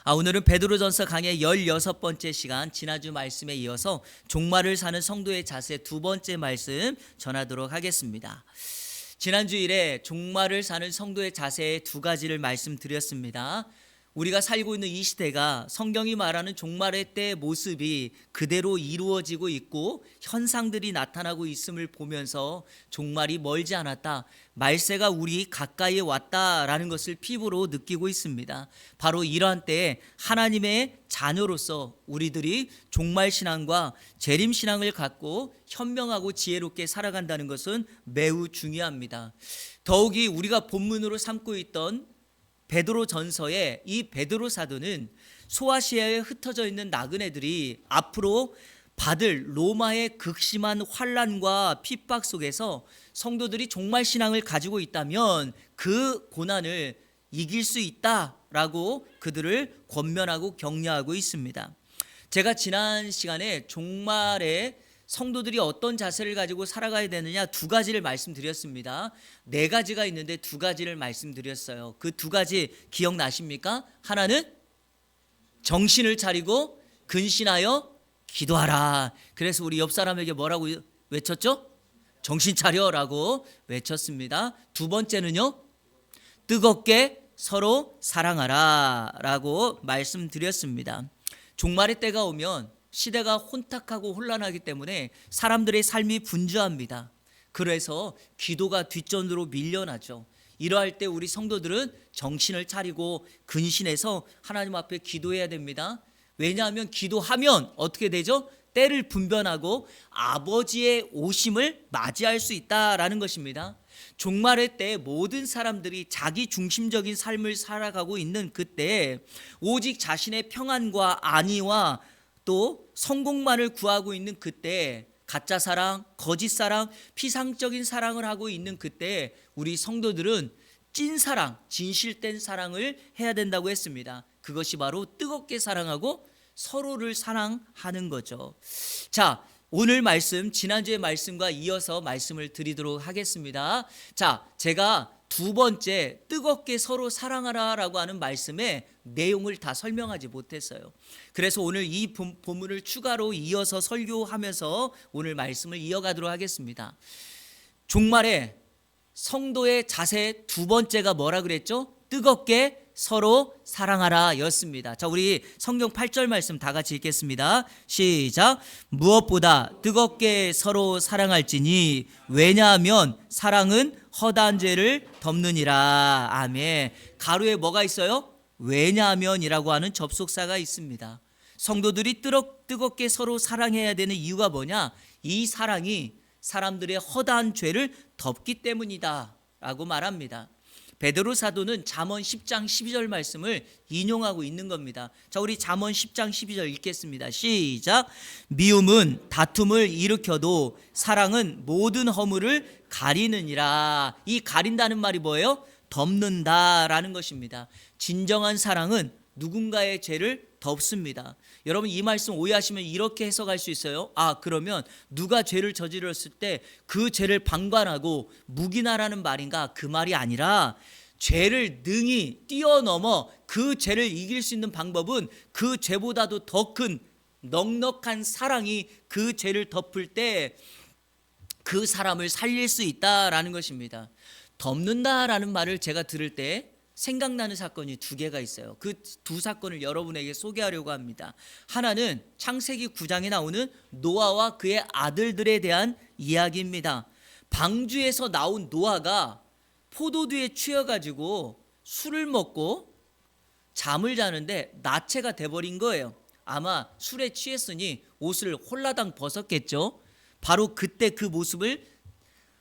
오늘은 베드로전서 강의 16번째 시간, 지난주 말씀에 이어서 종말을 사는 성도의 자세 두 번째 말씀 전하도록 하겠습니다. 지난주일에 종말을 사는 성도의 자세 두 가지를 말씀드렸습니다. 우리가 살고 있는 이 시대가 성경이 말하는 종말의 때의 모습이 그대로 이루어지고 있고 현상들이 나타나고 있음을 보면서 종말이 멀지 않았다, 말세가 우리 가까이에 왔다라는 것을 피부로 느끼고 있습니다. 바로 이러한 때에 하나님의 자녀로서 우리들이 종말신앙과 재림신앙을 갖고 현명하고 지혜롭게 살아간다는 것은 매우 중요합니다. 더욱이 우리가 본문으로 삼고 있던 베드로 전서에 이 베드로 사도는 소아시아에 흩어져 있는 나그네들이 앞으로 받을 로마의 극심한 환난과 핍박 속에서 성도들이 종말 신앙을 가지고 있다면 그 고난을 이길 수 있다라고 그들을 권면하고 격려하고 있습니다. 제가 지난 시간에 종말에 성도들이 어떤 자세를 가지고 살아가야 되느냐 두 가지를 말씀드렸습니다. 네 가지가 있는데 두 가지를 말씀드렸어요. 그 두 가지 기억나십니까? 하나는 정신을 차리고 근신하여 기도하라. 그래서 우리 옆 사람에게 뭐라고 외쳤죠? 정신 차려라고 외쳤습니다. 두 번째는요, 뜨겁게 서로 사랑하라 라고 말씀드렸습니다. 종말의 때가 오면 시대가 혼탁하고 혼란하기 때문에 사람들의 삶이 분주합니다. 그래서 기도가 뒷전으로 밀려나죠. 이러할 때 우리 성도들은 정신을 차리고 근신해서 하나님 앞에 기도해야 됩니다. 왜냐하면 기도하면 어떻게 되죠? 때를 분변하고 아버지의 오심을 맞이할 수 있다라는 것입니다. 종말의 때 모든 사람들이 자기 중심적인 삶을 살아가고 있는 그때 오직 자신의 평안과 안위와 또 성공만을 구하고 있는 그때, 가짜 사랑, 거짓 사랑, 피상적인 사랑을 하고 있는 그때 우리 성도들은 찐 사랑, 진실된 사랑을 해야 된다고 했습니다. 그것이 바로 뜨겁게 사랑하고 서로를 사랑하는 거죠. 자, 오늘 말씀, 지난주의 말씀과 이어서 말씀을 드리도록 하겠습니다. 자, 제가 두 번째 뜨겁게 서로 사랑하라라고 하는 말씀의 내용을 다 설명하지 못했어요. 그래서 오늘 이 본문을 추가로 이어서 설교하면서 오늘 말씀을 이어가도록 하겠습니다. 종말에 성도의 자세 두 번째가 뭐라 그랬죠? 뜨겁게 서로 사랑하라 였습니다. 자, 우리 성경 8절 말씀 다 같이 읽겠습니다. 시작. 무엇보다 뜨겁게 서로 사랑할지니 왜냐하면 사랑은 허다한 죄를 덮느니라. 아멘. 가로에 뭐가 있어요? 왜냐하면이라고 하는 접속사가 있습니다. 성도들이 뜨겁게 서로 사랑해야 되는 이유가 뭐냐? 이 사랑이 사람들의 허다한 죄를 덮기 때문이다 라고 말합니다. 베드로 사도는 잠언 10장 12절 말씀을 인용하고 있는 겁니다. 자, 우리 잠언 10장 12절 읽겠습니다. 시작. 미움은 다툼을 일으켜도 사랑은 모든 허물을 가리느니라. 이 가린다는 말이 뭐예요? 덮는다라는 것입니다. 진정한 사랑은 누군가의 죄를 덮습니다. 여러분, 이 말씀 오해하시면 이렇게 해석할 수 있어요. 그러면 누가 죄를 저질렀을 때 그 죄를 방관하고 묵인하라는 말인가? 그 말이 아니라 죄를 능히 뛰어넘어 그 죄를 이길 수 있는 방법은 그 죄보다도 더 큰 넉넉한 사랑이 그 죄를 덮을 때 그 사람을 살릴 수 있다라는 것입니다. 덮는다라는 말을 제가 들을 때 생각나는 사건이 두 개가 있어요. 그 두 사건을 여러분에게 소개하려고 합니다. 하나는 창세기 9장에 나오는 노아와 그의 아들들에 대한 이야기입니다. 방주에서 나온 노아가 포도주에 취해가지고 술을 먹고 잠을 자는데 나체가 돼버린 거예요. 아마 술에 취했으니 옷을 홀라당 벗었겠죠. 바로 그때 그 모습을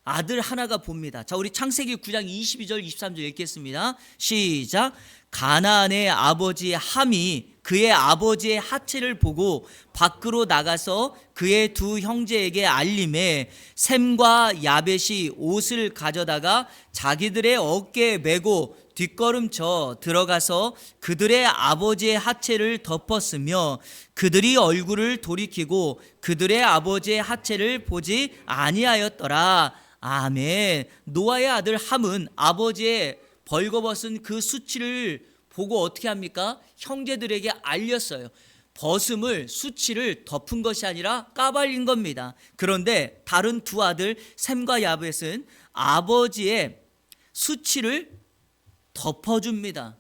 아들 하나가 봅니다. 자, 우리 창세기 9장 22절 23절 읽겠습니다. 시작. 가나안의 아버지 함이 그의 아버지의 하체를 보고 밖으로 나가서 그의 두 형제에게 알림해 셈과 야벳이 옷을 가져다가 자기들의 어깨에 메고 뒷걸음쳐 들어가서 그들의 아버지의 하체를 덮었으며 그들이 얼굴을 돌이키고 그들의 아버지의 하체를 보지 아니하였더라. 아멘. 노아의 아들 함은 아버지의 벌거벗은 그 수치를 보고 어떻게 합니까? 형제들에게 알렸어요. 벗음을 수치를 덮은 것이 아니라 까발린 겁니다. 그런데 다른 두 아들 셈과 야벳은 아버지의 수치를 덮어줍니다.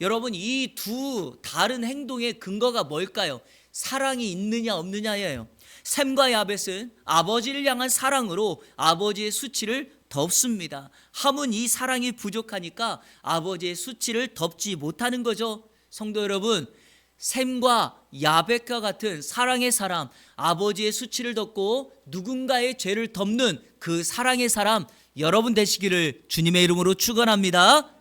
여러분, 이 두 다른 행동의 근거가 뭘까요? 사랑이 있느냐 없느냐예요. 셈과 야벳은 아버지를 향한 사랑으로 아버지의 수치를 덮습니다. 함은 이 사랑이 부족하니까 아버지의 수치를 덮지 못하는 거죠. 성도 여러분, 셈과 야벳과 같은 사랑의 사람, 아버지의 수치를 덮고 누군가의 죄를 덮는 그 사랑의 사람 여러분 되시기를 주님의 이름으로 축원합니다.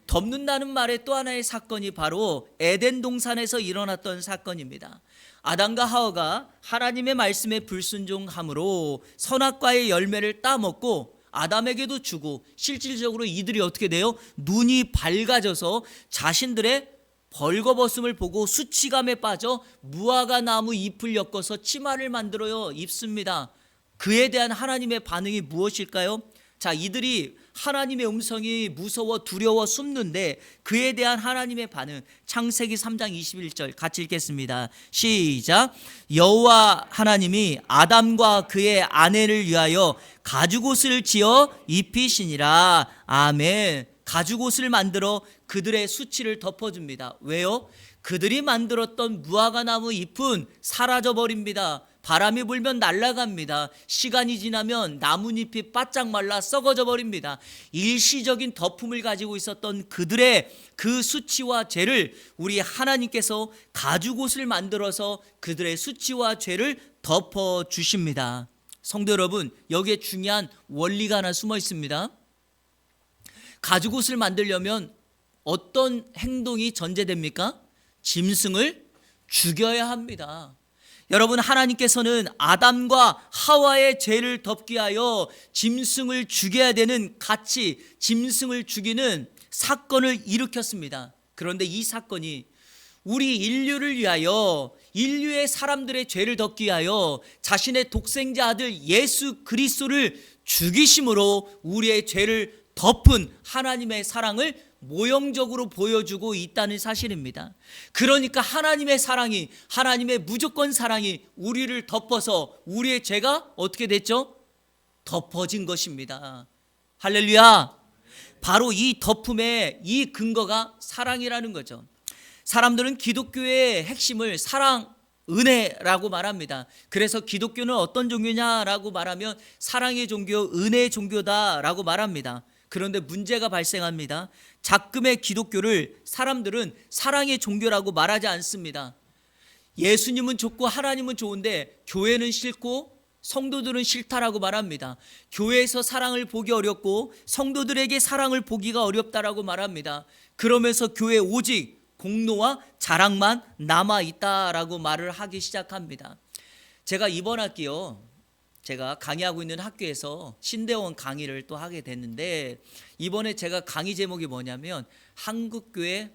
덮는다는 말의 또 하나의 사건이 바로 에덴 동산에서 일어났던 사건입니다. 아담과 하와가 하나님의 말씀에 불순종함으로 선악과의 열매를 따먹고 아담에게도 주고 실질적으로 이들이 어떻게 돼요? 눈이 밝아져서 자신들의 벌거벗음을 보고 수치감에 빠져 무화과 나무 잎을 엮어서 치마를 만들어요 입습니다. 그에 대한 하나님의 반응이 무엇일까요? 자, 이들이 하나님의 음성이 무서워 두려워 숨는데 그에 대한 하나님의 반응, 창세기 3장 21절 같이 읽겠습니다. 시작. 여호와 하나님이 아담과 그의 아내를 위하여 가죽옷을 지어 입히시니라. 아멘. 가죽옷을 만들어 그들의 수치를 덮어줍니다. 왜요? 그들이 만들었던 무화과 나무 잎은 사라져버립니다. 바람이 불면 날아갑니다. 시간이 지나면 나뭇잎이 바짝 말라 썩어져 버립니다. 일시적인 덮음을 가지고 있었던 그들의 그 수치와 죄를 우리 하나님께서 가죽옷을 만들어서 그들의 수치와 죄를 덮어주십니다. 성도 여러분, 여기에 중요한 원리가 하나 숨어 있습니다. 가죽옷을 만들려면 어떤 행동이 전제됩니까? 짐승을 죽여야 합니다. 여러분, 하나님께서는 아담과 하와의 죄를 덮기 위하여 짐승을 죽여야 되는 같이 짐승을 죽이는 사건을 일으켰습니다. 그런데 이 사건이 우리 인류를 위하여 인류의 사람들의 죄를 덮기 위하여 자신의 독생자 아들 예수 그리스도를 죽이심으로 우리의 죄를 덮은 하나님의 사랑을 모형적으로 보여주고 있다는 사실입니다. 그러니까 하나님의 사랑이, 하나님의 무조건 사랑이 우리를 덮어서 우리의 죄가 어떻게 됐죠? 덮어진 것입니다. 할렐루야. 바로 이 덮음의 이 근거가 사랑이라는 거죠. 사람들은 기독교의 핵심을 사랑, 은혜라고 말합니다. 그래서 기독교는 어떤 종교냐라고 말하면 사랑의 종교, 은혜의 종교다라고 말합니다. 그런데 문제가 발생합니다. 작금의 기독교를 사람들은 사랑의 종교라고 말하지 않습니다. 예수님은 좋고 하나님은 좋은데 교회는 싫고 성도들은 싫다라고 말합니다. 교회에서 사랑을 보기 어렵고 성도들에게 사랑을 보기가 어렵다라고 말합니다. 그러면서 교회 오직 공로와 자랑만 남아있다라고 말을 하기 시작합니다. 제가 이번 학기요, 제가 강의하고 있는 학교에서 신대원 강의를 또 하게 됐는데 이번에 제가 강의 제목이 뭐냐면 한국교회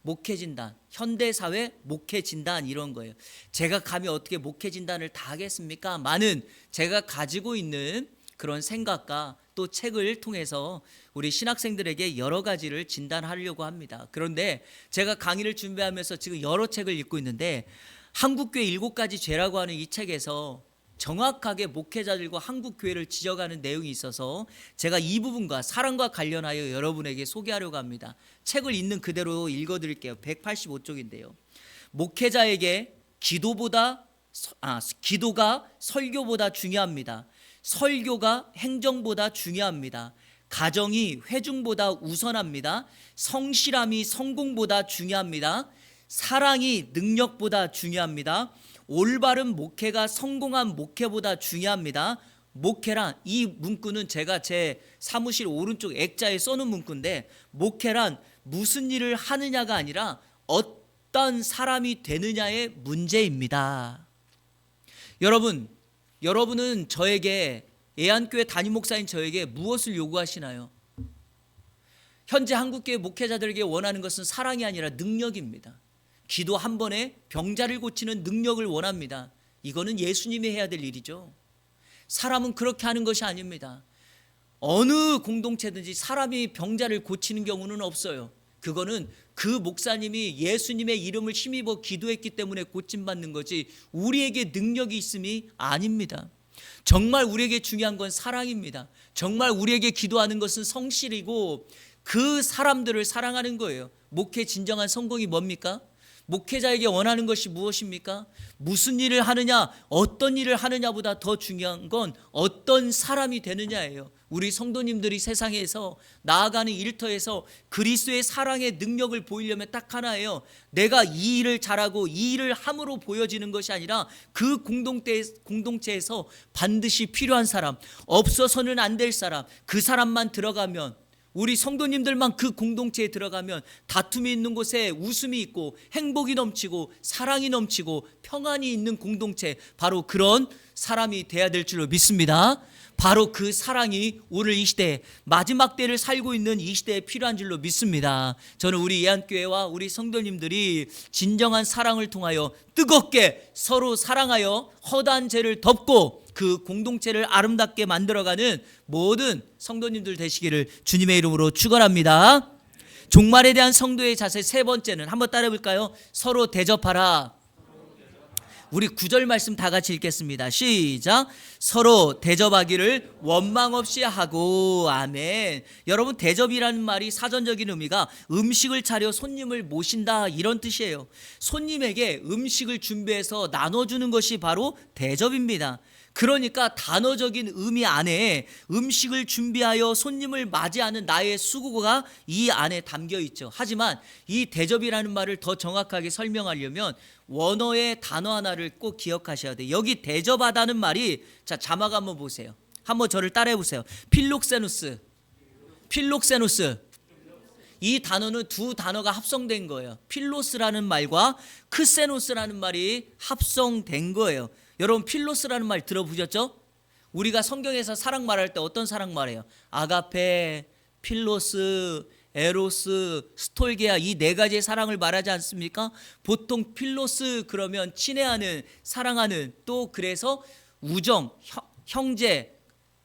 목회진단, 현대사회 목회진단 이런 거예요. 제가 감히 어떻게 목회진단을 다 하겠습니까? 많은 제가 가지고 있는 그런 생각과 또 책을 통해서 우리 신학생들에게 여러 가지를 진단하려고 합니다. 그런데 제가 강의를 준비하면서 지금 여러 책을 읽고 있는데 한국교회 7가지 죄라고 하는 이 책에서 정확하게 목회자들과 한국교회를 지적하는 내용이 있어서 제가 이 부분과 사랑과 관련하여 여러분에게 소개하려고 합니다. 책을 있는 그대로 읽어드릴게요. 185쪽인데요. 목회자에게 기도가 설교보다 중요합니다. 설교가 행정보다 중요합니다. 가정이 회중보다 우선합니다. 성실함이 성공보다 중요합니다. 사랑이 능력보다 중요합니다. 올바른 목회가 성공한 목회보다 중요합니다. 목회란, 이 문구는 제가 제 사무실 오른쪽 액자에 써놓은 문구인데 목회란 무슨 일을 하느냐가 아니라 어떤 사람이 되느냐의 문제입니다. 여러분은 저에게, 예안교회 담임 목사인 저에게 무엇을 요구하시나요? 현재 한국교회 목회자들에게 원하는 것은 사랑이 아니라 능력입니다. 기도 한 번에 병자를 고치는 능력을 원합니다. 이거는 예수님이 해야 될 일이죠. 사람은 그렇게 하는 것이 아닙니다. 어느 공동체든지 사람이 병자를 고치는 경우는 없어요. 그거는 그 목사님이 예수님의 이름을 힘입어 기도했기 때문에 고침받는 거지 우리에게 능력이 있음이 아닙니다. 정말 우리에게 중요한 건 사랑입니다. 정말 우리에게 기도하는 것은 성실이고 그 사람들을 사랑하는 거예요. 목회 진정한 성공이 뭡니까? 목회자에게 원하는 것이 무엇입니까? 무슨 일을 하느냐, 어떤 일을 하느냐보다 더 중요한 건 어떤 사람이 되느냐예요. 우리 성도님들이 세상에서 나아가는 일터에서 그리스도의 사랑의 능력을 보이려면 딱 하나예요. 내가 이 일을 잘하고 이 일을 함으로 보여지는 것이 아니라 그 공동체에서 반드시 필요한 사람, 없어서는 안 될 사람, 그 사람만 들어가면, 우리 성도님들만 그 공동체에 들어가면 다툼이 있는 곳에 웃음이 있고 행복이 넘치고 사랑이 넘치고 평안이 있는 공동체, 바로 그런 사람이 돼야 될 줄로 믿습니다. 바로 그 사랑이 오늘 이 시대, 마지막 때를 살고 있는 이 시대에 필요한 줄로 믿습니다. 저는 우리 예한교회와 우리 성도님들이 진정한 사랑을 통하여 뜨겁게 서로 사랑하여 허다한 죄를 덮고 그 공동체를 아름답게 만들어가는 모든 성도님들 되시기를 주님의 이름으로 축원합니다. 종말에 대한 성도의 자세 세 번째는 한번 따라 볼까요? 서로 대접하라. 우리 9절 말씀 다 같이 읽겠습니다. 시작. 서로 대접하기를 원망 없이 하고. 아멘. 여러분, 대접이라는 말이 사전적인 의미가 음식을 차려 손님을 모신다 이런 뜻이에요. 손님에게 음식을 준비해서 나눠주는 것이 바로 대접입니다. 그러니까 단어적인 의미 안에 음식을 준비하여 손님을 맞이하는 나의 수고가 이 안에 담겨 있죠. 하지만 이 대접이라는 말을 더 정확하게 설명하려면 원어의 단어 하나를 꼭 기억하셔야 돼요. 여기 대접하다는 말이, 자, 자막 한번 보세요. 한번 저를 따라해 보세요. 필록세누스. 이 단어는 두 단어가 합성된 거예요. 필로스라는 말과 크세노스라는 말이 합성된 거예요. 여러분, 필로스라는 말 들어보셨죠? 우리가 성경에서 사랑 말할 때 어떤 사랑 말해요? 아가페, 필로스, 에로스, 스톨게아, 이 네 가지의 사랑을 말하지 않습니까? 보통 필로스 그러면 친애하는, 사랑하는, 또 그래서 우정, 형제,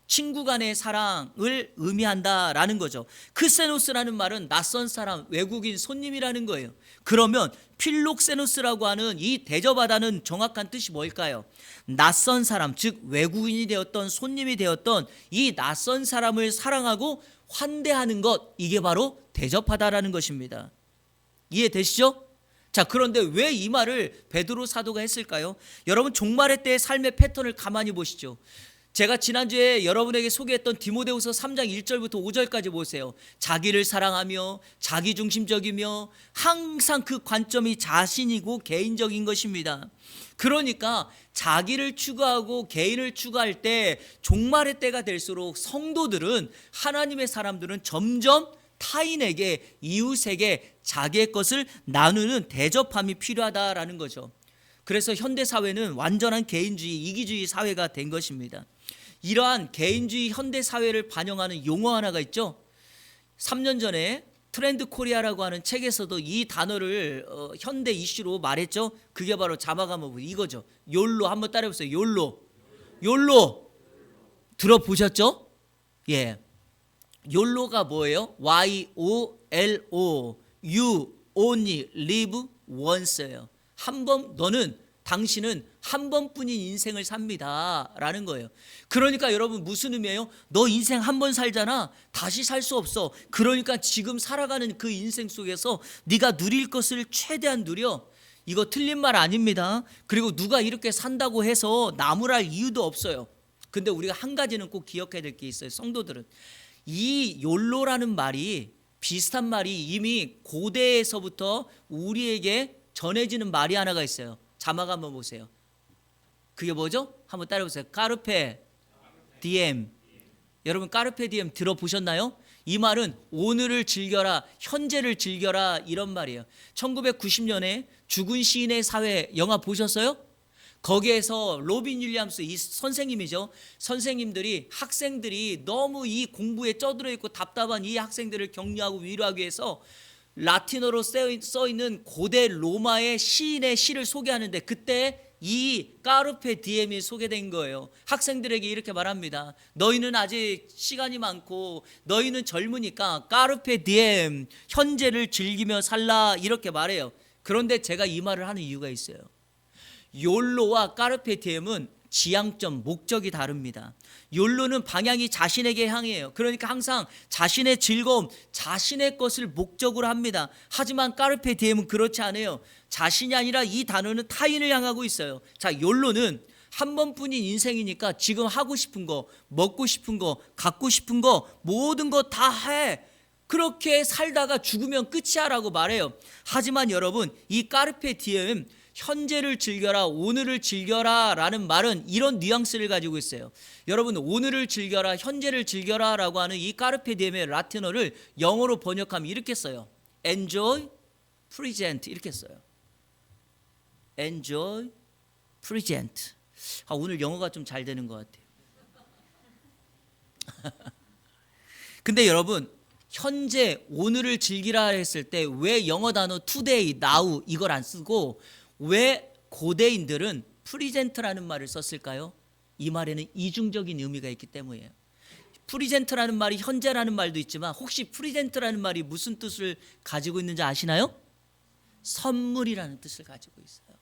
친구 간의 사랑을 의미한다라는 거죠. 크세노스라는 말은 낯선 사람, 외국인, 손님이라는 거예요. 그러면 필록세노스라고 하는 이 대접하다는 정확한 뜻이 뭘까요? 낯선 사람, 즉 외국인이 되었던 손님이 되었던 이 낯선 사람을 사랑하고 환대하는 것, 이게 바로 대접하다라는 것입니다. 이해되시죠? 자, 그런데 왜 이 말을 베드로 사도가 했을까요? 여러분, 종말의 때의 삶의 패턴을 가만히 보시죠. 제가 지난주에 여러분에게 소개했던 디모데후서 3장 1절부터 5절까지 보세요. 자기를 사랑하며 자기중심적이며 항상 그 관점이 자신이고 개인적인 것입니다. 그러니까 자기를 추구하고 개인을 추구할 때 종말의 때가 될수록 성도들은, 하나님의 사람들은 점점 타인에게, 이웃에게 자기의 것을 나누는 대접함이 필요하다라는 거죠. 그래서 현대사회는 완전한 개인주의, 이기주의 사회가 된 것입니다. 이러한 개인주의 현대사회를 반영하는 용어 하나가 있죠. 3년 전에 트렌드 코리아라고 하는 책에서도 이 단어를 현대 이슈로 말했죠. 그게 바로 자막 한번 보세요. 이거죠. 욜로. 한번 따라해보세요. 욜로. 들어보셨죠? 예. 욜로가 뭐예요? YOLO. You only live once예요. 당신은 한 번뿐인 인생을 삽니다 라는 거예요. 그러니까 여러분, 무슨 의미예요? 너 인생 한 번 살잖아. 다시 살 수 없어. 그러니까 지금 살아가는 그 인생 속에서 네가 누릴 것을 최대한 누려. 이거 틀린 말 아닙니다. 그리고 누가 이렇게 산다고 해서 나무랄 이유도 없어요. 근데 우리가 한 가지는 꼭 기억해야 될 게 있어요. 성도들은 이 욜로라는 말이, 비슷한 말이 이미 고대에서부터 우리에게 전해지는 말이 하나가 있어요. 자막 한번 보세요. 그게 뭐죠? 한번 따라해보세요. 까르페 디엠. 여러분, 까르페 디엠 들어보셨나요? 이 말은 오늘을 즐겨라, 현재를 즐겨라, 이런 말이에요. 1990년에 죽은 시인의 사회 영화 보셨어요? 거기에서 로빈 윌리엄스, 이 선생님이죠. 선생님들이 학생들이 너무 이 공부에 쩌들어 있고 답답한 이 학생들을 격려하고 위로하기 위해서 라틴어로 써 있는 고대 로마의 시인의 시를 소개하는데, 그때 이 까르페 디엠이 소개된 거예요. 학생들에게 이렇게 말합니다. 너희는 아직 시간이 많고 너희는 젊으니까 까르페 디엠, 현재를 즐기며 살라, 이렇게 말해요. 그런데 제가 이 말을 하는 이유가 있어요. 욜로와 까르페 디엠은 지향점, 목적이 다릅니다. 욜로는 방향이 자신에게 향해요. 그러니까 항상 자신의 즐거움, 자신의 것을 목적으로 합니다. 하지만 까르페 디엠은 그렇지 않아요. 자신이 아니라 이 단어는 타인을 향하고 있어요. 자, 욜로는 한 번뿐인 인생이니까 지금 하고 싶은 거, 먹고 싶은 거, 갖고 싶은 거, 모든 거 다 해. 그렇게 살다가 죽으면 끝이야라고 말해요. 하지만 여러분, 이 까르페 디엠, 현재를 즐겨라, 오늘을 즐겨라 라는 말은 이런 뉘앙스를 가지고 있어요. 여러분, 오늘을 즐겨라, 현재를 즐겨라 라고 하는 이 까르페 디엠의 라틴어를 영어로 번역하면 이렇게 써요. Enjoy, present, 이렇게 써요. Enjoy, present. 오늘 영어가 좀 잘 되는 것 같아요. 근데 여러분, 현재, 오늘을 즐기라 했을 때 왜 영어 단어 today, now 이걸 안 쓰고 왜 고대인들은 프리젠트라는 말을 썼을까요? 이 말에는 이중적인 의미가 있기 때문이에요. 프리젠트라는 말이 현재라는 말도 있지만 혹시 프리젠트라는 말이 무슨 뜻을 가지고 있는지 아시나요? 선물이라는 뜻을 가지고 있어요.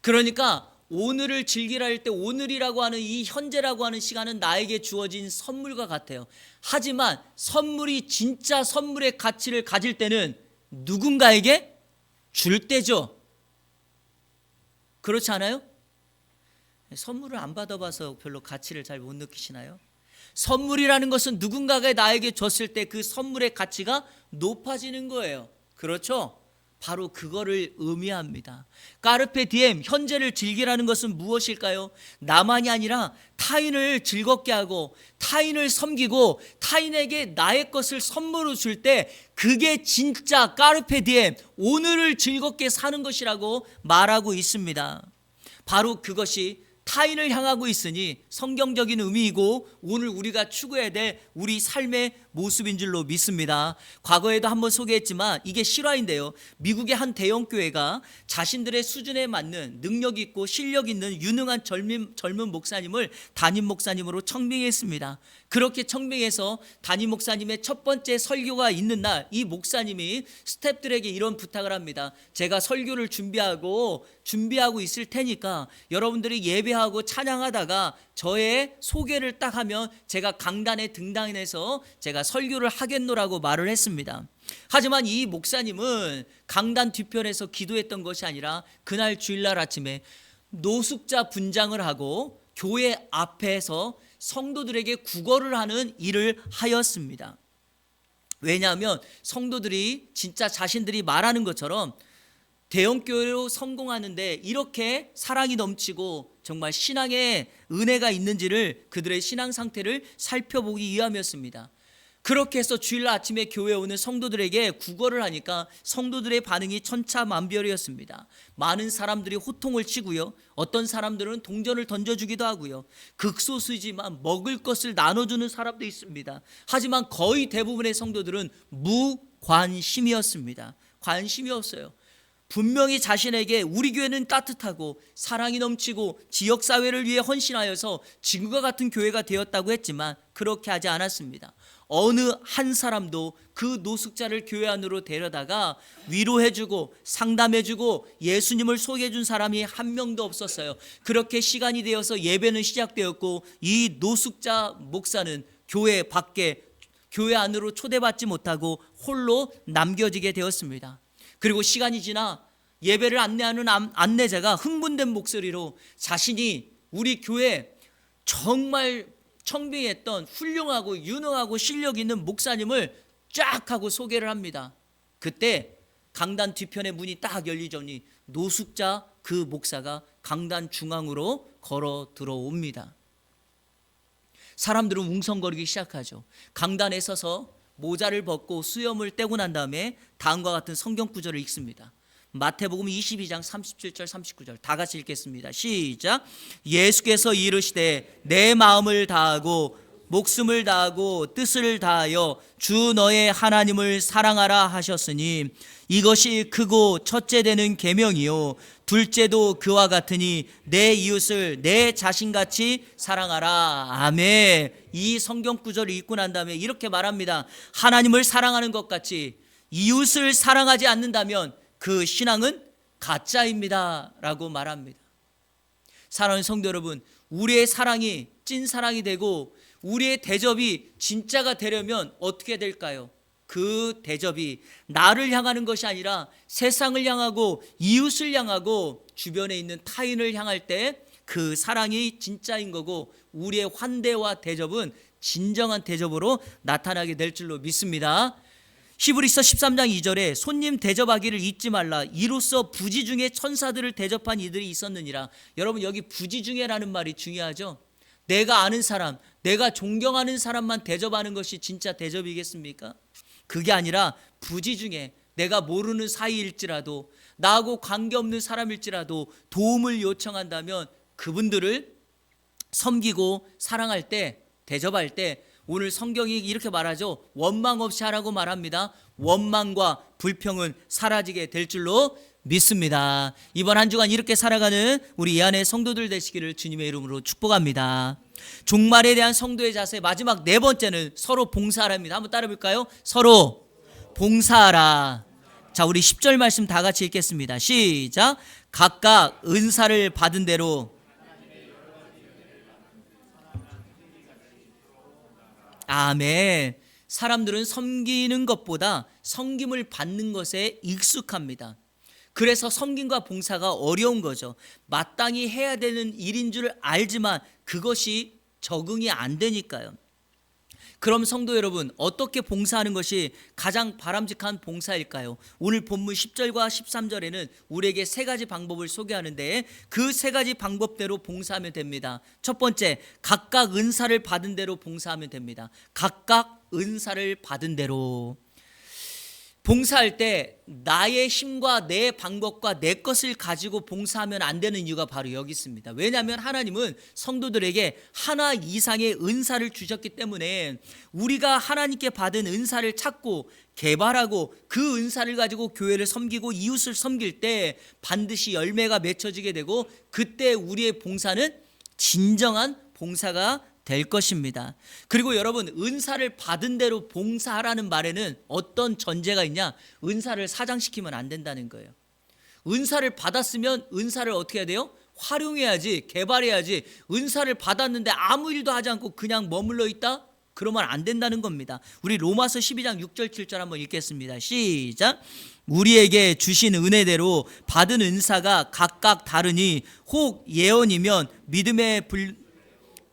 그러니까 오늘을 즐기라 할 때 오늘이라고 하는 이 현재라고 하는 시간은 나에게 주어진 선물과 같아요. 하지만 선물이 진짜 선물의 가치를 가질 때는 누군가에게 줄 때죠. 그렇지 않아요? 선물을 안 받아봐서 별로 가치를 잘 못 느끼시나요? 선물이라는 것은 누군가가 나에게 줬을 때 그 선물의 가치가 높아지는 거예요. 그렇죠? 바로 그거를 의미합니다. 까르페 디엠, 현재를 즐기라는 것은 무엇일까요? 나만이 아니라 타인을 즐겁게 하고 타인을 섬기고 타인에게 나의 것을 선물로 줄 때 그게 진짜 까르페 디엠, 오늘을 즐겁게 사는 것이라고 말하고 있습니다. 바로 그것이 타인을 향하고 있으니 성경적인 의미이고 오늘 우리가 추구해야 될 우리 삶의 모습인 줄로 믿습니다. 과거에도 한번 소개했지만 이게 실화인데요. 미국의 한 대형 교회가 자신들의 수준에 맞는 능력 있고 실력 있는 유능한 젊은 목사님을 담임 목사님으로 청빙했습니다. 그렇게 청빙해서 담임 목사님의 첫 번째 설교가 있는 날 이 목사님이 스태프들에게 이런 부탁을 합니다. 제가 설교를 준비하고 있을 테니까 여러분들이 예배하고 찬양하다가 저의 소개를 딱 하면 제가 강단에 등단해서 제가 설교를 하겠노라고 말을 했습니다. 하지만 이 목사님은 강단 뒤편에서 기도했던 것이 아니라 그날 주일날 아침에 노숙자 분장을 하고 교회 앞에서 성도들에게 구걸을 하는 일을 하였습니다. 왜냐하면 성도들이 진짜 자신들이 말하는 것처럼 대형교회로 성공하는데 이렇게 사랑이 넘치고 정말 신앙의 은혜가 있는지를 그들의 신앙 상태를 살펴보기 위함이었습니다. 그렇게 해서 주일날 아침에 교회에 오는 성도들에게 구걸을 하니까 성도들의 반응이 천차만별이었습니다. 많은 사람들이 호통을 치고요. 어떤 사람들은 동전을 던져주기도 하고요. 극소수지만 먹을 것을 나눠주는 사람도 있습니다. 하지만 거의 대부분의 성도들은 무관심이었습니다. 관심이 없어요. 분명히 자신에게 우리 교회는 따뜻하고 사랑이 넘치고 지역사회를 위해 헌신하여서 지금과 같은 교회가 되었다고 했지만 그렇게 하지 않았습니다. 어느 한 사람도 그 노숙자를 교회 안으로 데려다가 위로해주고 상담해주고 예수님을 소개해준 사람이 한 명도 없었어요. 그렇게 시간이 되어서 예배는 시작되었고 이 노숙자 목사는 교회 밖에 교회 안으로 초대받지 못하고 홀로 남겨지게 되었습니다. 그리고 시간이 지나 예배를 안내하는 안내자가 흥분된 목소리로 자신이 우리 교회 정말 청빙했던 훌륭하고 유능하고 실력 있는 목사님을 쫙 하고 소개를 합니다. 그때 강단 뒤편의 문이 딱 열리더니 노숙자 그 목사가 강단 중앙으로 걸어 들어옵니다. 사람들은 웅성거리기 시작하죠. 강단에 서서 모자를 벗고 수염을 떼고 난 다음에 다음과 같은 성경 구절을 읽습니다. 마태복음 22장 37절 39절 다 같이 읽겠습니다. 시작. 예수께서 이르시되 내 마음을 다하고 목숨을 다하고 뜻을 다하여 주 너의 하나님을 사랑하라 하셨으니 이것이 크고 첫째 되는 계명이요 둘째도 그와 같으니 내 이웃을 내 자신같이 사랑하라. 아멘. 이 성경 구절을 읽고 난 다음에 이렇게 말합니다. 하나님을 사랑하는 것 같이 이웃을 사랑하지 않는다면 그 신앙은 가짜입니다 라고 말합니다. 사랑하는 성도 여러분, 우리의 사랑이 찐사랑이 되고 우리의 대접이 진짜가 되려면 어떻게 될까요? 그 대접이 나를 향하는 것이 아니라 세상을 향하고 이웃을 향하고 주변에 있는 타인을 향할 때 그 사랑이 진짜인 거고 우리의 환대와 대접은 진정한 대접으로 나타나게 될 줄로 믿습니다. 히브리서 13장 2절에 손님 대접하기를 잊지 말라. 이로써 부지 중에 천사들을 대접한 이들이 있었느니라. 여러분, 여기 부지 중에라는 말이 중요하죠. 내가 아는 사람, 내가 존경하는 사람만 대접하는 것이 진짜 대접이겠습니까? 그게 아니라 부지 중에 내가 모르는 사이일지라도 나하고 관계없는 사람일지라도 도움을 요청한다면 그분들을 섬기고 사랑할 때, 대접할 때 오늘 성경이 이렇게 말하죠. 원망 없이 하라고 말합니다. 원망과 불평은 사라지게 될 줄로 믿습니다. 이번 한 주간 이렇게 살아가는 우리 이 안의 성도들 되시기를 주님의 이름으로 축복합니다. 종말에 대한 성도의 자세, 마지막 네 번째는 서로 봉사하라입니다. 한번 따라 볼까요? 서로 봉사하라. 자, 우리 10절 말씀 다 같이 읽겠습니다. 시작. 각각 은사를 받은 대로. 아멘. 사람들은 섬기는 것보다 섬김을 받는 것에 익숙합니다. 그래서 섬김과 봉사가 어려운 거죠. 마땅히 해야 되는 일인 줄 알지만 그것이 적응이 안 되니까요. 그럼 성도 여러분, 어떻게 봉사하는 것이 가장 바람직한 봉사일까요? 오늘 본문 10절과 13절에는 우리에게 세 가지 방법을 소개하는데 그 세 가지 방법대로 봉사하면 됩니다. 첫 번째, 각각 은사를 받은 대로 봉사하면 됩니다. 각각 은사를 받은 대로. 봉사할 때 나의 힘과 내 방법과 내 것을 가지고 봉사하면 안 되는 이유가 바로 여기 있습니다. 왜냐하면 하나님은 성도들에게 하나 이상의 은사를 주셨기 때문에 우리가 하나님께 받은 은사를 찾고 개발하고 그 은사를 가지고 교회를 섬기고 이웃을 섬길 때 반드시 열매가 맺혀지게 되고 그때 우리의 봉사는 진정한 봉사가 될 것입니다. 그리고 여러분, 은사를 받은 대로 봉사하라는 말에는 어떤 전제가 있냐? 은사를 사장시키면 안 된다는 거예요. 은사를 받았으면 은사를 어떻게 해야 돼요? 활용해야지, 개발해야지. 은사를 받았는데 아무 일도 하지 않고 그냥 머물러 있다? 그러면 안 된다는 겁니다. 우리 로마서 12장 6절 7절 한번 읽겠습니다. 시작. 우리에게 주신 은혜대로 받은 은사가 각각 다르니 혹 예언이면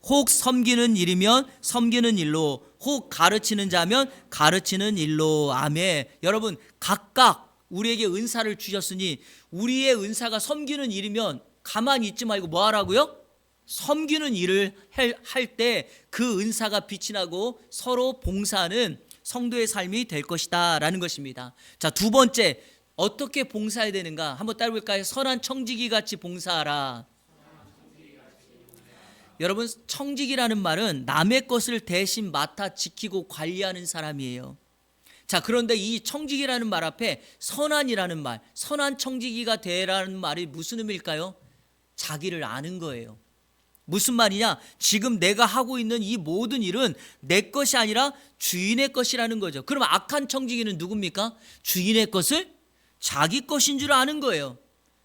혹 섬기는 일이면 섬기는 일로, 혹 가르치는 자면 가르치는 일로. 아멘. 여러분, 각각 우리에게 은사를 주셨으니 우리의 은사가 섬기는 일이면 가만히 있지 말고 뭐 하라고요? 섬기는 일을 할 때 그 은사가 빛이 나고 서로 봉사하는 성도의 삶이 될 것이다 라는 것입니다. 자, 두 번째, 어떻게 봉사해야 되는가? 한번 따라 볼까요? 선한 청지기 같이 봉사하라. 여러분, 청지기라는 말은 남의 것을 대신 맡아 지키고 관리하는 사람이에요. 자, 그런데 이 청지기라는 말 앞에 선한이라는 말, 선한 청지기가 되라는 말이 무슨 의미일까요? 자기를 아는 거예요. 무슨 말이냐? 지금 내가 하고 있는 이 모든 일은 내 것이 아니라 주인의 것이라는 거죠. 그럼 악한 청지기는 누굽니까? 주인의 것을 자기 것인 줄 아는 거예요.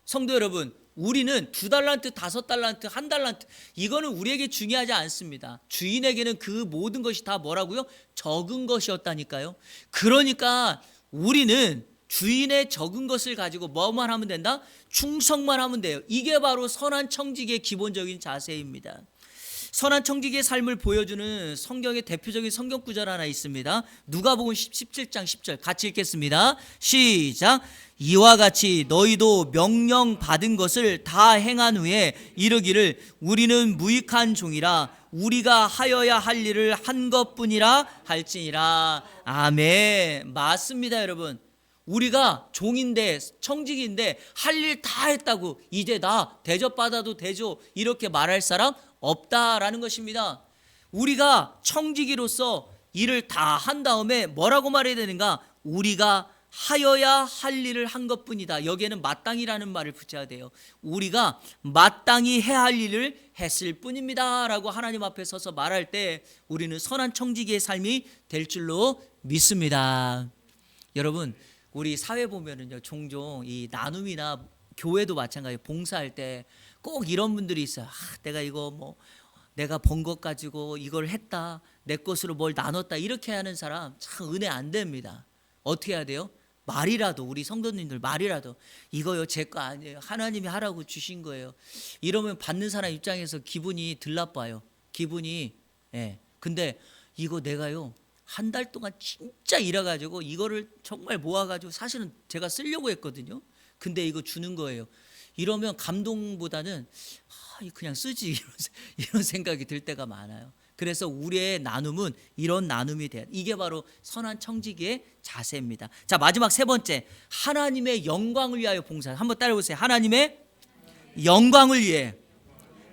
성도 여러분, 우리는 2달란트, 5달란트, 1달란트 이거는 우리에게 중요하지 않습니다. 주인에게는 그 모든 것이 다 뭐라고요? 적은 것이었다니까요. 그러니까 우리는 주인의 적은 것을 가지고 뭐만 하면 된다? 충성만 하면 돼요. 이게 바로 선한 청지기의 기본적인 자세입니다. 선한 청지기의 삶을 보여주는 성경의 대표적인 성경 구절 하나 있습니다. 누가복음 17장 10절 같이 읽겠습니다. 시작. 이와 같이 너희도 명령 받은 것을 다 행한 후에 이르기를 우리는 무익한 종이라 우리가 하여야 할 일을 한 것뿐이라 할지니라. 아멘. 맞습니다, 여러분. 우리가 종인데 청직인데 할 일 다 했다고 이제 나 대접받아도 되죠 이렇게 말할 사람 없다라는 것입니다. 우리가 청지기로서 일을 다 한 다음에 뭐라고 말해야 되는가? 우리가 하여야 할 일을 한 것뿐이다. 여기에는 마땅히라는 말을 붙여야 돼요. 우리가 마땅히 해야 할 일을 했을 뿐입니다 라고 하나님 앞에 서서 말할 때 우리는 선한 청지기의 삶이 될 줄로 믿습니다. 여러분, 우리 사회 보면은요, 종종 이 나눔이나 교회도 마찬가지예요. 봉사할 때 꼭 이런 분들이 있어요. 내가 이거 내가 번 것 가지고 이걸 했다, 내 것으로 뭘 나눴다, 이렇게 하는 사람 참 은혜 안 됩니다. 어떻게 해야 돼요? 말이라도, 우리 성도님들 말이라도, 이거요 제 거 아니에요, 하나님이 하라고 주신 거예요, 이러면 받는 사람 입장에서 기분이 들 나빠요. 기분이. 근데 이거 내가요 한 달 동안 진짜 일해가지고 이거를 정말 모아가지고 사실은 제가 쓰려고 했거든요. 근데 이거 주는 거예요. 이러면 감동보다는 그냥 쓰지 이런 생각이 들 때가 많아요. 그래서 우리의 나눔은 이런 나눔이 돼야 돼. 이게 바로 선한 청지기의 자세입니다. 자, 마지막 세 번째, 하나님의 영광을 위하여 봉사. 한번 따라해보세요. 하나님의 영광을 위해.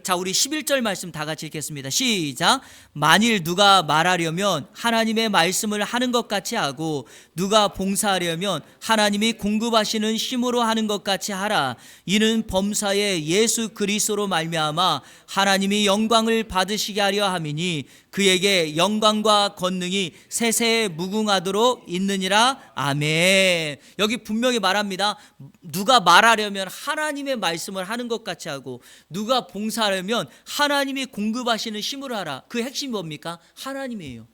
자, 우리 11절 말씀 다 같이 읽겠습니다. 시작. 만일 누가 말하려면 하나님의 말씀을 하는 것 같이 하고 누가 봉사하려면 하나님이 공급하시는 힘으로 하는 것 같이 하라. 이는 범사에 예수 그리스도로 말미암아 하나님이 영광을 받으시게 하려 함이니 그에게 영광과 권능이 세세에 무궁하도록 있느니라. 아멘. 여기 분명히 말합니다. 누가 말하려면 하나님의 말씀을 하는 것 같이 하고 누가 봉사하려면 하나님이 공급하시는 힘으로 하라. 그 핵심이 뭡니까? 하나님이에요.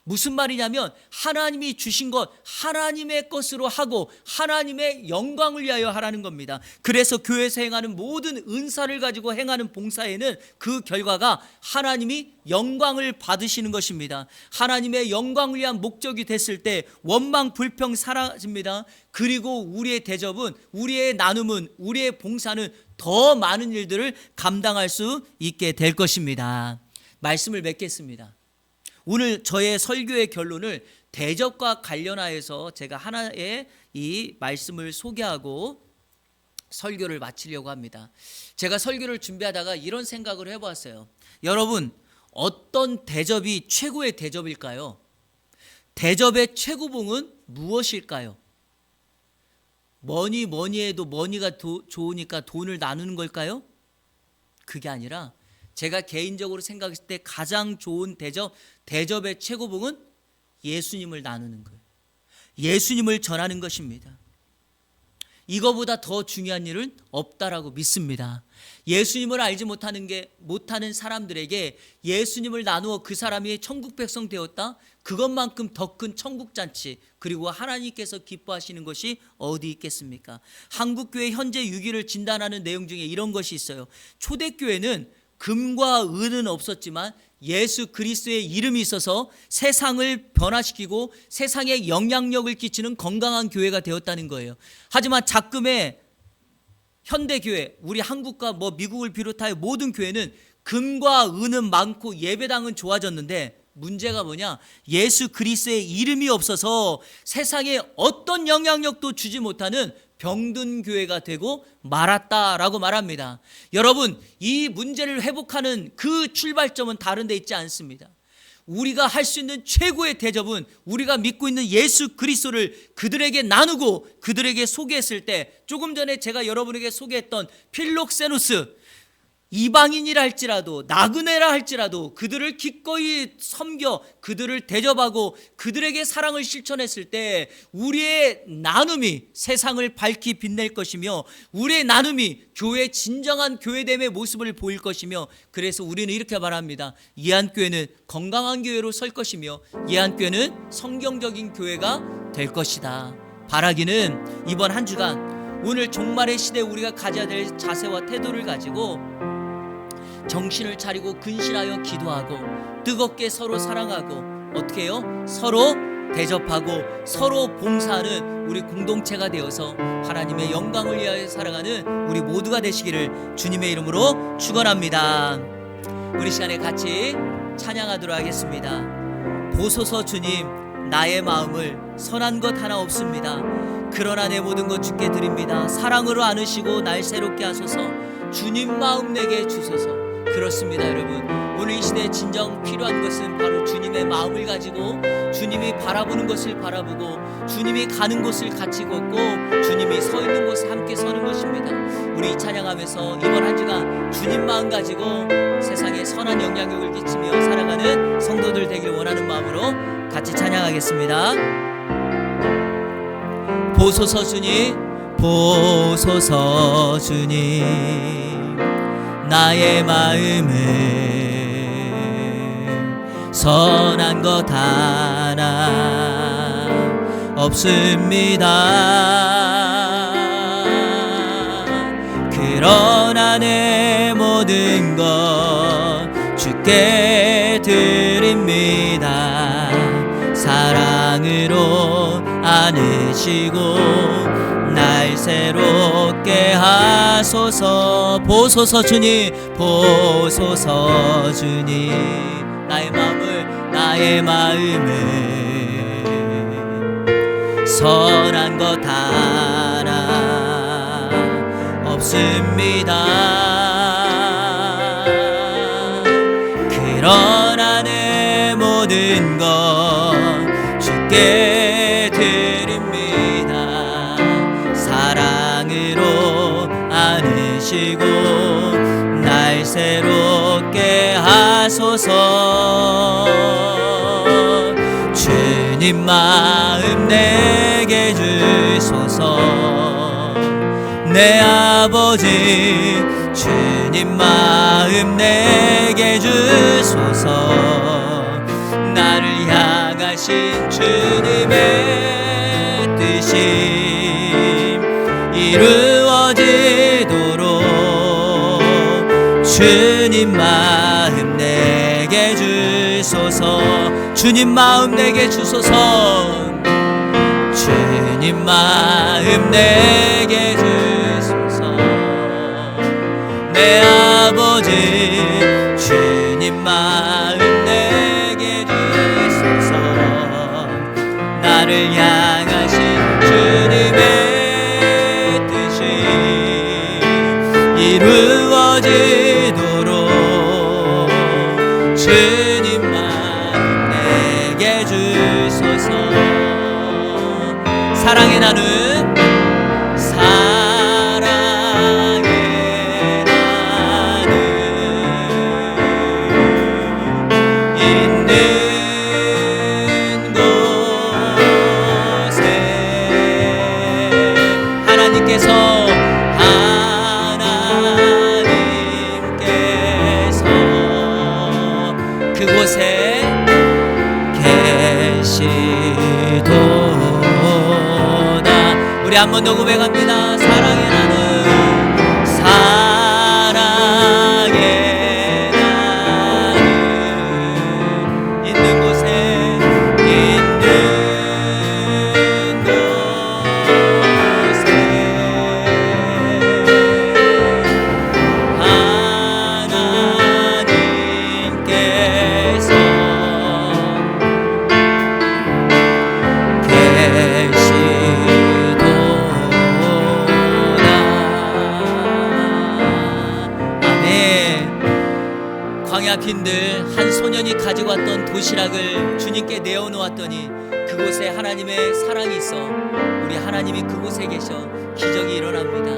무슨 말이냐면 하나님이 주신 것 하나님의 것으로 하고 하나님의 영광을 위하여 하라는 겁니다. 그래서 교회에서 행하는 모든 은사를 가지고 행하는 봉사에는 그 결과가 하나님이 영광을 받으시는 것입니다. 하나님의 영광을 위한 목적이 됐을 때 원망 불평 사라집니다. 그리고 우리의 대접은, 우리의 나눔은, 우리의 봉사는 더 많은 일들을 감당할 수 있게 될 것입니다. 말씀을 맺겠습니다. 오늘 저의 설교의 결론을 대접과 관련하여서 제가 하나의 이 말씀을 소개하고 설교를 마치려고 합니다. 제가 설교를 준비하다가 이런 생각을 해보았어요. 여러분, 어떤 대접이 최고의 대접일까요? 대접의 최고봉은 무엇일까요? 뭐니 해도 머니가 좋으니까 돈을 나누는 걸까요? 그게 아니라 제가 개인적으로 생각했을 때 가장 좋은 대접의 최고봉은 예수님을 나누는 거예요. 예수님을 전하는 것입니다. 이거보다 더 중요한 일은 없다라고 믿습니다. 예수님을 알지 못하는 사람들에게 예수님을 나누어 그 사람이 천국 백성 되었다, 그것만큼 더 큰 천국 잔치, 그리고 하나님께서 기뻐하시는 것이 어디 있겠습니까? 한국교회 현재 위기를 진단하는 내용 중에 이런 것이 있어요. 초대교회는 금과 은은 없었지만 예수 그리스도의 이름이 있어서 세상을 변화시키고 세상에 영향력을 끼치는 건강한 교회가 되었다는 거예요. 하지만 작금의 현대교회, 우리 한국과 미국을 비롯하여 모든 교회는 금과 은은 많고 예배당은 좋아졌는데 문제가 뭐냐? 예수 그리스도의 이름이 없어서 세상에 어떤 영향력도 주지 못하는 병든 교회가 되고 말았다라고 말합니다. 여러분, 이 문제를 회복하는 그 출발점은 다른 데 있지 않습니다. 우리가 할 수 있는 최고의 대접은 우리가 믿고 있는 예수 그리스도를 그들에게 나누고 그들에게 소개했을 때, 조금 전에 제가 여러분에게 소개했던 필록세누스, 이방인이라 할지라도 나그네라 할지라도 그들을 기꺼이 섬겨 그들을 대접하고 그들에게 사랑을 실천했을 때 우리의 나눔이 세상을 밝히 빛낼 것이며 우리의 나눔이 교회의 진정한 교회됨의 모습을 보일 것이며, 그래서 우리는 이렇게 말합니다. 예한교회는 건강한 교회로 설 것이며 예한교회는 성경적인 교회가 될 것이다. 바라기는 이번 한 주간 오늘 종말의 시대에 우리가 가져야 될 자세와 태도를 가지고 정신을 차리고 근신하여 기도하고 뜨겁게 서로 사랑하고 어떻게 해요? 서로 대접하고 서로 봉사하는 우리 공동체가 되어서 하나님의 영광을 위하여 살아가는 우리 모두가 되시기를 주님의 이름으로 축원합니다. 우리 시간에 같이 찬양하도록 하겠습니다. 보소서 주님, 나의 마음을 선한 것 하나 없습니다. 그러나 내 모든 것 주께 드립니다. 사랑으로 안으시고 날 새롭게 하소서. 주님 마음 내게 주소서. 그렇습니다, 여러분. 오늘 이 시대에 진정 필요한 것은 바로 주님의 마음을 가지고 주님이 바라보는 것을 바라보고 주님이 가는 곳을 같이 걷고 주님이 서 있는 곳에 함께 서는 것입니다. 우리 이 찬양하면서 이번 한 주간 주님 마음 가지고 세상에 선한 영향력을 끼치며 살아가는 성도들 되길 원하는 마음으로 같이 찬양하겠습니다. 보소서 주님, 보소서 주님, 나의 마음을 선한 것 하나 없습니다. 그러나 내 모든 것 주께 드립니다. 사랑으로 안으시고 날 새롭게 하소서. 보소서 주님, 보소서 주님, 나의 마음을 선한 것 하나 없습니다. 그러나 내 모든 것 주께 드립니다. 사랑으로 안으시고 날 새롭게 하소서. 주님 마음 내게 주소서. 내 아버지 주님 마음 내게 주소서. 나를 향하신 주님의 뜻이 이루어지도록 주님 마음 내게 주소서. 주님 마음 내게 주소서. 주님 마음 내게 주소서. 내 아버지 주님 마음 내게 주소서. 나를 향하신 주님의 뜻이 이루어지도록 주님 마음 내게 주소서. 사랑의 나는 있는 곳에 하나님께서 그곳에 계시도다. 우리 한 번 더 고백합니다. 사랑의 나는 있는 곳에 광야빈들 한 소년이 가지고 왔던 도시락을 주님께 내어놓았더니 그곳에 하나님의 사랑이 있어 우리 하나님이 그곳에 계셔 기적이 일어납니다.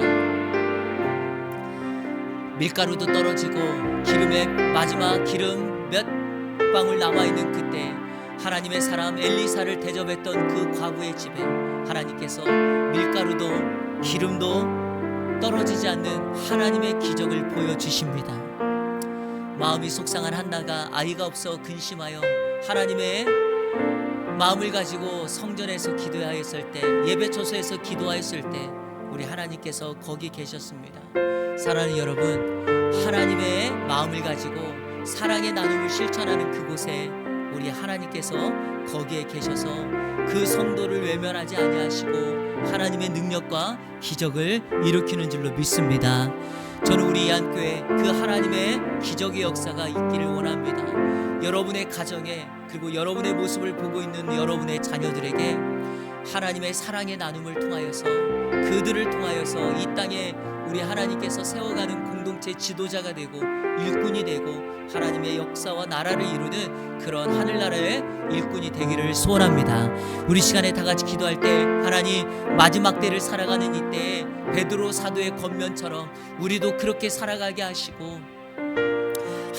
밀가루도 떨어지고 기름의 마지막 기름 몇 방울 남아있는 그때 하나님의 사람 엘리사를 대접했던 그 과부의 집에 하나님께서 밀가루도 기름도 떨어지지 않는 하나님의 기적을 보여주십니다. 마음이 속상한 한나가 아이가 없어 근심하여 하나님의 마음을 가지고 성전에서 기도하였을 때, 예배처소에서 기도하였을 때 우리 하나님께서 거기 계셨습니다. 사랑하는 여러분, 하나님의 마음을 가지고 사랑의 나눔을 실천하는 그곳에 우리 하나님께서 거기에 계셔서 그 성도를 외면하지 아니하시고 하나님의 능력과 기적을 일으키는 줄로 믿습니다. 저는 우리 이한교회 그 하나님의 기적의 역사가 있기를 원합니다. 여러분의 가정에, 그리고 여러분의 모습을 보고 있는 여러분의 자녀들에게 하나님의 사랑의 나눔을 통하여서, 그들을 통하여서 이 땅에 우리 하나님께서 세워가는 공동체 지도자가 되고 일꾼이 되고 하나님의 역사와 나라를 이루는 그런 하늘나라의 일꾼이 되기를 소원합니다. 우리 시간에 다 같이 기도할 때 하나님, 마지막 때를 살아가는 이때에 베드로 사도의 겉면처럼 우리도 그렇게 살아가게 하시고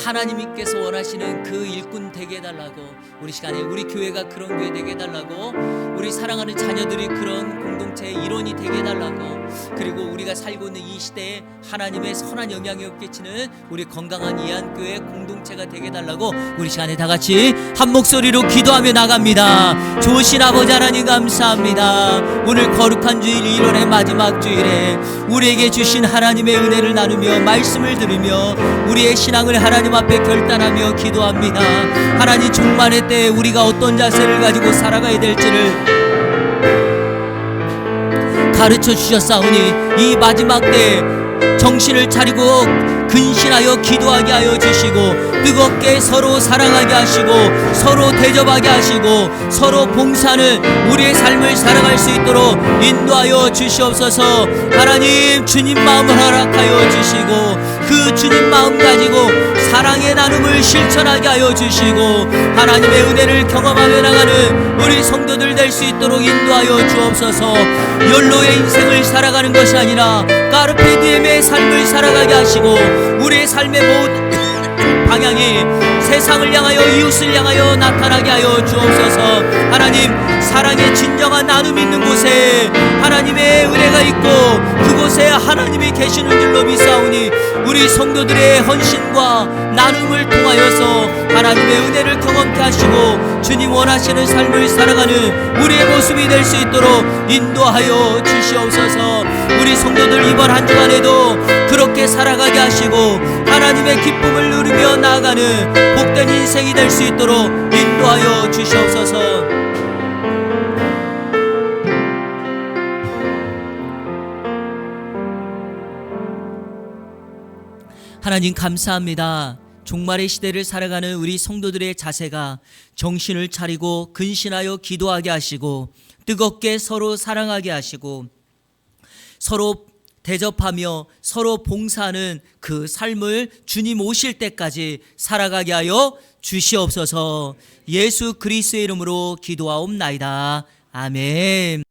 하나님께서 원하시는 그 일꾼 되게 해달라고, 우리 시간에 우리 교회가 그런 교회 되게 해달라고, 우리 사랑하는 자녀들이 그런 공동체의 일원이 되게 해달라고, 그리고 우리가 살고 있는 이 시대에 하나님의 선한 영향력을 끼치는 우리 건강한 이안교회 공동체가 되게 해달라고 우리 시간에 다 같이 한 목소리로 기도하며 나갑니다. 좋으신 아버지 하나님 감사합니다. 오늘 거룩한 주일 1월의 마지막 주일에 우리에게 주신 하나님의 은혜를 나누며 말씀을 들으며 우리의 신앙을 하나님 앞에 결단하며 기도합니다. 하나님, 종말의 때에 우리가 어떤 자세를 가지고 살아가야 될지를 가르쳐 주셨사오니 이 마지막 때 정신을 차리고 근신하여 기도하게 하여 주시고 뜨겁게 서로 사랑하게 하시고 서로 대접하게 하시고 서로 봉사하는 우리의 삶을 살아갈 수 있도록 인도하여 주시옵소서. 하나님, 주님 마음을 허락하여 주시고 그 주님 마음 가지고 사랑의 나눔을 실천하게 하여 주시고 하나님의 은혜를 경험하며 나가는 우리 성도들 될 수 있도록 인도하여 주옵소서. 욜로의 인생을 살아가는 것이 아니라 까르페디엠의 삶을 살아가게 하시고 우리의 삶의 모든 방향이 세상을 향하여 이웃을 향하여 나타나게 하여 주옵소서. 하나님, 사랑의 진정한 나눔이 있는 곳에 하나님의 은혜가 있고 그곳에 하나님이 계시는 줄로 믿사오니 우리 성도들의 헌신과 나눔을 통하여서 하나님의 은혜를 경험케 하시고 주님 원하시는 삶을 살아가는 우리의 모습이 될 수 있도록 인도하여 주시옵소서. 우리 성도들 이번 한 주간에도 그렇게 살아가게 하시고 하나님의 기쁨을 누리며 나아가는 복된 인생이 될 수 있도록 인도하여 주시옵소서. 하나님 감사합니다. 종말의 시대를 살아가는 우리 성도들의 자세가 정신을 차리고 근신하여 기도하게 하시고 뜨겁게 서로 사랑하게 하시고 서로 대접하며 서로 봉사하는 그 삶을 주님 오실 때까지 살아가게 하여 주시옵소서. 예수 그리스도의 이름으로 기도하옵나이다. 아멘.